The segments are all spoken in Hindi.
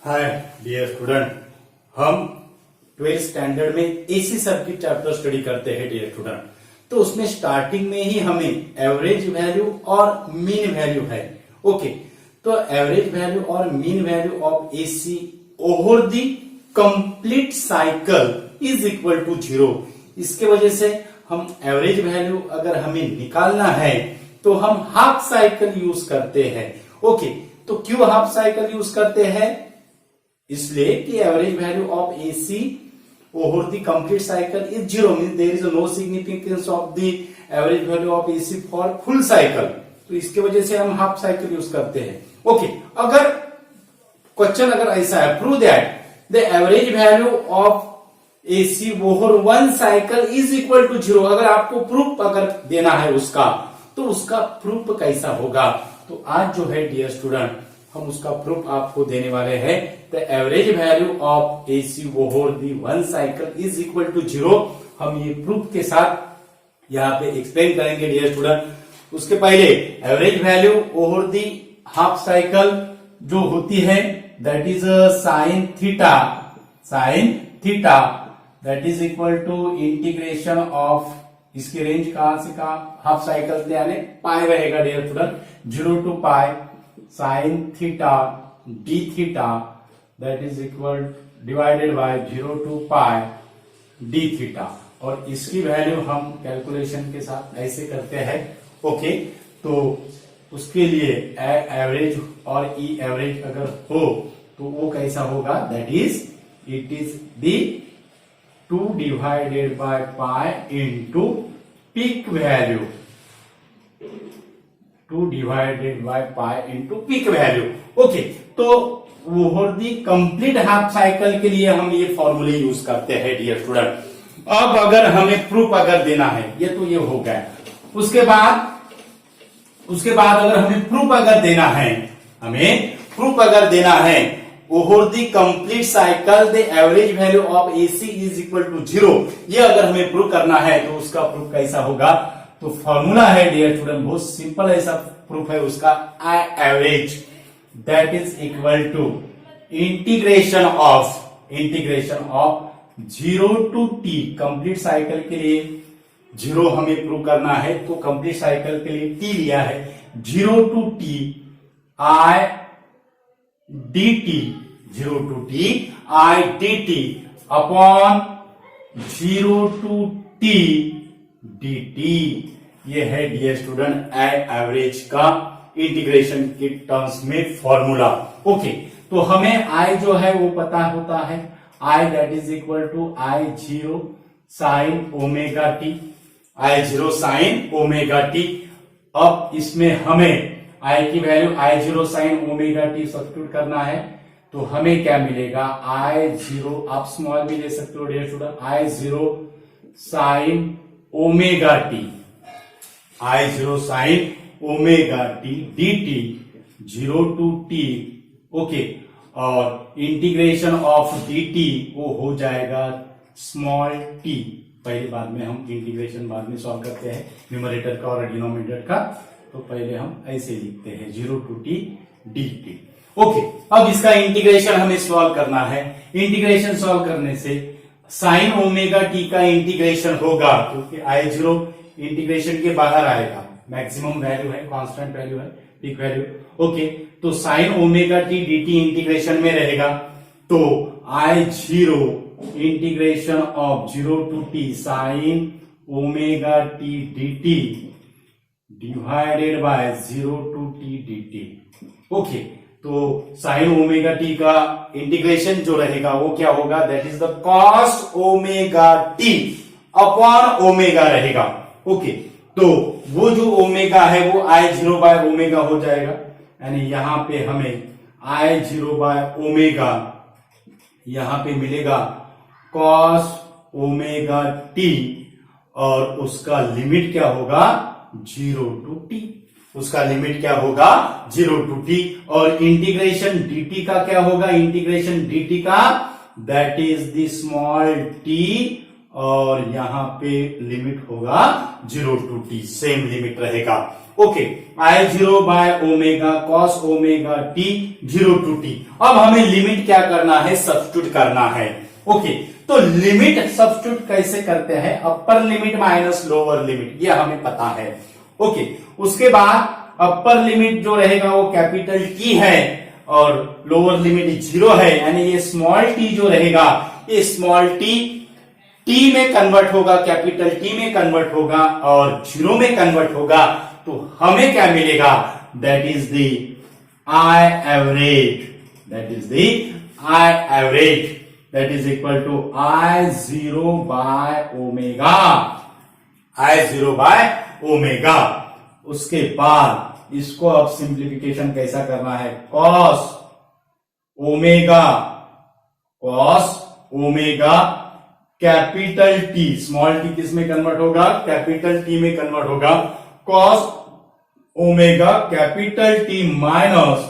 हाय डियर स्टूडेंट, हम 12th स्टैंडर्ड में एसी सर्किट चैप्टर स्टडी करते हैं डियर स्टूडेंट। तो उसमें स्टार्टिंग में ही हमें एवरेज वैल्यू और मीन वैल्यू है। ओके, तो एवरेज वैल्यू और mean value of AC over the complete cycle is equal to 0। इसके वजह से हम एवरेज वैल्यू अगर हमें निकालना है तो हम हाफ साइकिल यूज करते हैं। ओके, तो क्यों हाफ साइकिल यूज करते हैं? इसलिए कि average value of AC over the complete cycle is 0, means there is no significance of the average value of AC for full cycle. तो इसके वजह से हम हाफ साइकिल यूज करते हैं। ओके, अगर क्वेश्चन अगर ऐसा है, prove that the average value of AC over one cycle is equal to 0। अगर आपको प्रूफ अगर देना है उसका, तो उसका प्रूफ कैसा होगा? तो आज जो है डियर स्टूडेंट, हम उसका प्रूफ आपको देने वाले हैं। The average value of AC over the one cycle is equal to 0। हम ये प्रूफ के साथ यहाँ पे एक्सप्लेन करेंगे डियर स्टूडेंट। उसके पहले average value over the half cycle जो होती है that is sine theta that is equal to integration of, इसकी रेंज कहां से कहां, हाफ साइकिल यानी पाई रहेगा dear student, 0 to pi sine theta d theta that is equal divided by 0 to pi d theta. और इसकी वैल्यू हम कैलकुलेशन के साथ ऐसे करते हैं। ओके, तो उसके लिए एवरेज और ई एवरेज अगर हो तो वो कैसा होगा? That is it is the 2 divided by pi into peak value, 2 divided by pi into peak value। Okay, तो over the complete half cycle के लिए हम ये फॉर्मूले यूज करते हैं डियर स्टूडेंट। अब अगर हमें प्रूफ अगर देना है, ये तो ये हो गया। उसके बाद अगर हमें प्रूफ अगर देना है over the complete cycle the average value of AC is equal to 0, ये अगर हमें प्रूफ करना है तो उसका प्रूफ कैसा होगा? तो फॉर्मूला है डियर स्टूडेंट, बहुत सिंपल ऐसा प्रूफ है उसका। I average that is equal to integration of 0 to t, complete cycle के लिए 0 हमें प्रूव करना है, तो कंप्लीट साइकिल के लिए t लिया है, 0 to t i dt, 0 to t i dt upon 0 to t dt। ये है डियर स्टूडेंट आई एवरेज का इंटीग्रेशन के टर्म्स में फॉर्मूला। ओके, तो हमें आई जो है वो पता होता है, I that is equal to I 0 sine omega T, I 0 sine omega T. अब इसमें हमें आई की value I 0 sine omega T substitute करना है, तो हमें क्या मिलेगा? आई 0, आप स्मॉल भी ले सकते हो dear student, I 0 sine omega T, I 0 sine omega t d t 0 to t। Okay, और इंटीग्रेशन ऑफ डी टी वो हो जाएगा स्मॉल टी। पहले बाद में हम इंटीग्रेशन बाद में सॉल्व करते हैं, न्यूमरेटर का और डिनोमिनेटर का। तो पहले हम ऐसे लिखते हैं 0 to t dt। ओके, अब इसका इंटीग्रेशन हमें सॉल्व करना है। इंटीग्रेशन सॉल्व करने से साइन ओमेगा टी का इंटीग्रेशन होगा, क्योंकि आई 0 इंटीग्रेशन के बाहर आएगा, मैक्सिमम वैल्यू है, कांस्टेंट वैल्यू है, पीक वैल्यू। ओके, तो sign omega T dt integration में रहेगा, तो आई 0 integration of 0 to t sign omega T dt divided by 0 to t dt। Okay, तो साइन ओमेगा टी का इंटीग्रेशन जो रहेगा वो क्या होगा? That is the cos omega T upon omega रहेगा। ओके, तो वो जो ओमेगा है वो आई 0 बाय ओमेगा हो जाएगा, यानी यहां पे हमें आई 0 बाय ओमेगा यहां पे मिलेगा कॉस ओमेगा टी, और उसका लिमिट क्या होगा? 0 to t। उसका लिमिट क्या होगा? 0 to t। और इंटीग्रेशन dt का क्या होगा? इंटीग्रेशन dt का that is the small t, और यहां पे लिमिट होगा 0 to t, सेम लिमिट रहेगा। Okay, I0 by omega cos omega t 0 to t. अब हमें लिमिट क्या करना है, सब्स्टिट्यूट करना है। ओके, तो लिमिट सब्स्टिट्यूट कैसे करते हैं, upper limit minus lower limit, ये हमें पता है। ओके, उसके बाद अपर लिमिट जो रहेगा वो कैपिटल टी है और लोअर लिमिट 0 है, यानी ये स्मॉल टी जो रहेगा ये स्मॉल टी टी में कन्वर्ट होगा, कैपिटल टी में कन्वर्ट होगा और 0 में कन्वर्ट होगा। तो हमें क्या मिलेगा, that is the I average, that is the I average, that is equal to I0 by omega, I0 by omega. उसके बाद इसको अब सिंप्लीफिकेशन कैसा करना है, cos omega capital t, small t किस में कन्वर्ट होगा, कैपिटल टी में कन्वर्ट होगा, cos omega capital t minus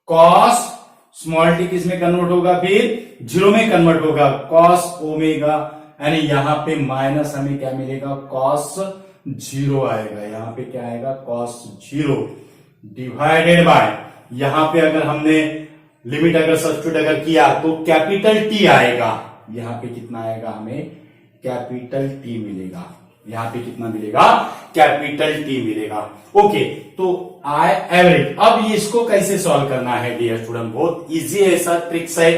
cos small t किस में कन्वर्ट होगा, फिर 0 में कन्वर्ट होगा, कॉस ओमेगा, यानी यहां पे माइनस हमें क्या मिलेगा, कॉस 0 आएगा, यहां पे क्या आएगा, कॉस 0 डिवाइडेड बाय, यहां पे अगर हमने लिमिट अगर सब्स्टिट्यूट अगर किया तो कैपिटल टी आएगा, यहां पे कितना आएगा, हमें कैपिटल टी मिलेगा, यहां पे कितना मिलेगा, कैपिटल टी मिलेगा। ओके, तो आई एवरेज, अब ये इसको कैसे सॉल्व करना है डियर स्टूडेंट, बहुत इजी ऐसा ट्रिक्स है।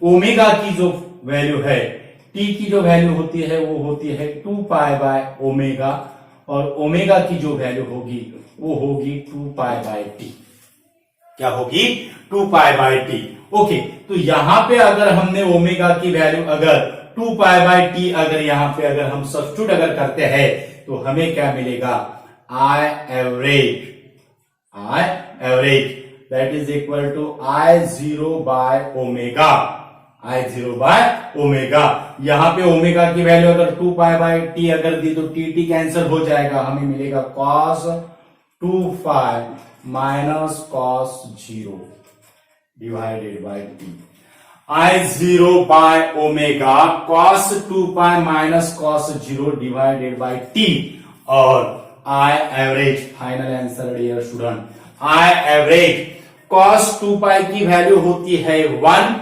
ओमेगा की जो वैल्यू है, टी की जो वैल्यू होती है वो होती है 2 पाई बाय ओमेगा, और ओमेगा की जो वैल्यू होगी वो होगी 2 पाई बाय टी, क्या होगी, 2 पाई बाय टी। ओके, तो यहां पे अगर हमने ओमेगा की वैल्यू अगर 2 पाई बाय टी अगर यहां पे अगर हम सब्स्टिट्यूट अगर करते हैं तो हमें क्या मिलेगा, I average that is equal to I0 by omega, I0 by omega. यहां पे ओमेगा की वैल्यू अगर 2 पाई बाय टी अगर दी तो टी कैंसिल हो जाएगा, हमें मिलेगा cos 2 pi minus cos 0 divided by T, I0 by omega cos 2 pi minus cos 0 divided by T, और I average, final answer dear student, I average cos 2 pi की वैल्यू होती है 1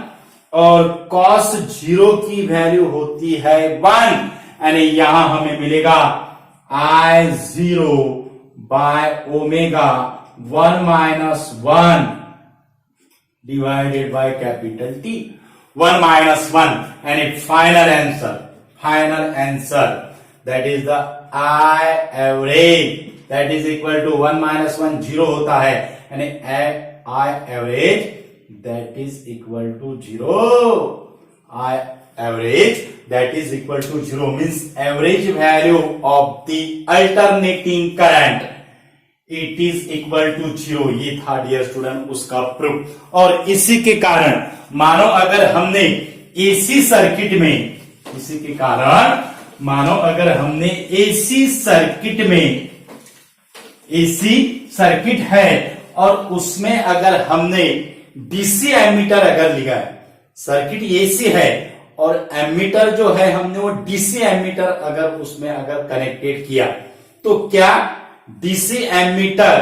और कॉस 0 की वैल्यू होती है 1, यानी यहां हमें मिलेगा I0 by omega 1 minus 1 divided by capital t, 1 minus 1, यानी final answer that is the I average, that is equal to 1 minus 1 0 होता है, यानी I average that is equal to 0, I average that is equal to 0 means average value of the alternating current it is equal to 0। ये था डियर स्टूडेंट उसका प्रूफ। और इसी के कारण मानो अगर हमने एसी सर्किट में, इसी के कारण मानो अगर हमने एसी सर्किट है और उसमें अगर हमने डीसी एमीटर अगर लिया है, सर्किट एसी है और एमीटर जो है हमने वो डीसी एमीटर अगर उसमें अगर कनेक्टेड किया तो क्या डीसी एमीटर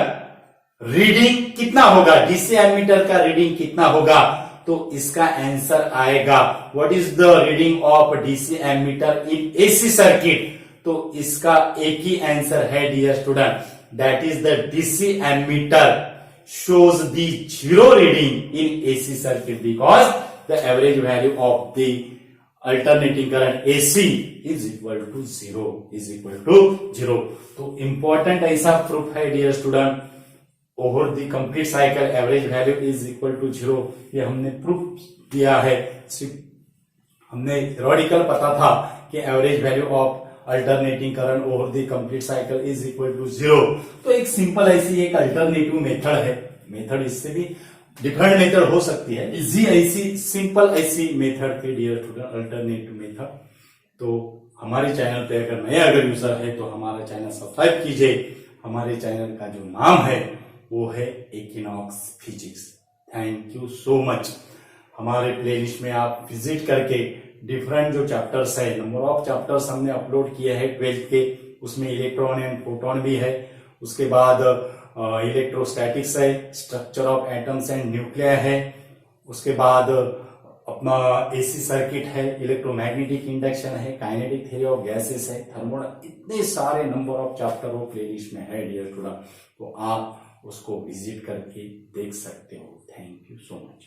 रीडिंग कितना होगा, डीसी एमीटर का रीडिंग कितना होगा, तो इसका आंसर आएगा what is the reading of DC ammeter in AC circuit, तो इसका एक ही आंसर है dear student, that is the DC ammeter shows the 0 reading in AC circuit because the average value of the alternating current AC is equal to 0, तो important ऐसा प्रूफ है dear student, over the complete cycle average value is equal to 0, ये हमने प्रूफ दिया है। हमने थ्योरेटिकल पता था कि average value of alternating current over the complete cycle is equal to 0, तो एक सिंपल ऐसी एक अल्टरनेटिव मेथड है, मेथड इससे भी डिफरेंट मेथड हो सकती है, इजी ऐसी सिंपल ऐसी मेथड थी डियर स्टूडेंट अल्टरनेटिव मेथड। तो हमारे चैनल पे अगर नए अगर यूजर है तो हमारा चैनल सब्सक्राइब कीजिए, हमारे चैनल का जो नाम है वो है equinox physics. Thank you so much. हमारे प्लेलिस्ट में आप विजिट करके डिफरेंट जो चैप्टर्स है, नंबर ऑफ चैप्टर्स हमने अपलोड किए हैं 12th के, उसमें इलेक्ट्रॉन एंड प्रोटॉन भी है, उसके बाद इलेक्ट्रोस्टैटिक्स है, structure of atoms and nuclear है, उसके बाद अपना एसी सर्किट है, इलेक्ट्रोमैग्नेटिक इंडक्शन है, काइनेटिक थ्योरी ऑफ गैसेस है, थर्मो, इतने सारे नंबर ऑफ चैप्टर वो प्लेलिस्ट में है डियर स्टूडेंट, तो आप उसको विजिट करके देख सकते हो। Thank you so much.